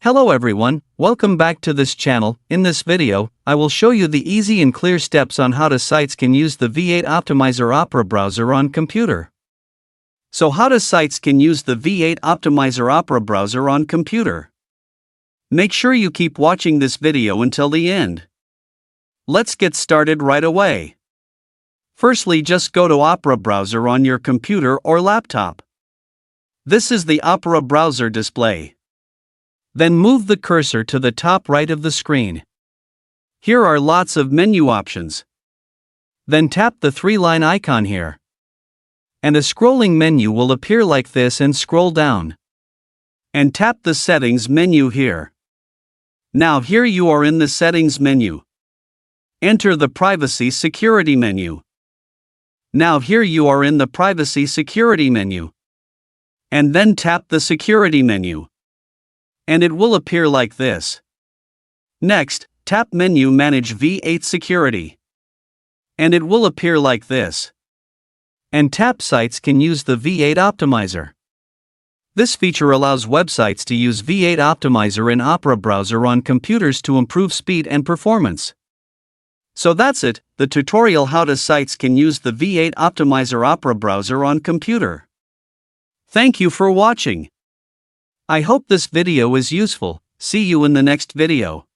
Hello everyone, welcome back to this channel. In this video, I will show you the easy and clear steps on how sites can use the V8 Optimizer Opera browser on computer. So how sites can use the V8 Optimizer Opera browser on computer? Make sure you keep watching this video until the end. Let's get started right away. Firstly, just go to Opera browser on your computer or laptop. This is the Opera browser display. Then move the cursor to the top right of the screen. Here are lots of menu options. Then tap the three-line icon here. And a scrolling menu will appear like this, and scroll down. And tap the settings menu here. Now here you are in the settings menu. Enter the privacy security menu. Now here you are in the privacy security menu. And then tap the security menu. And it will appear like this. Next, tap menu Manage V8 Security. And it will appear like this. And tap Sites can use the V8 Optimizer. This feature allows websites to use V8 Optimizer in Opera browser on computers to improve speed and performance. So that's it, the tutorial how sites can use the V8 Optimizer Opera browser on computer. Thank you for watching. I hope this video is useful. See you in the next video.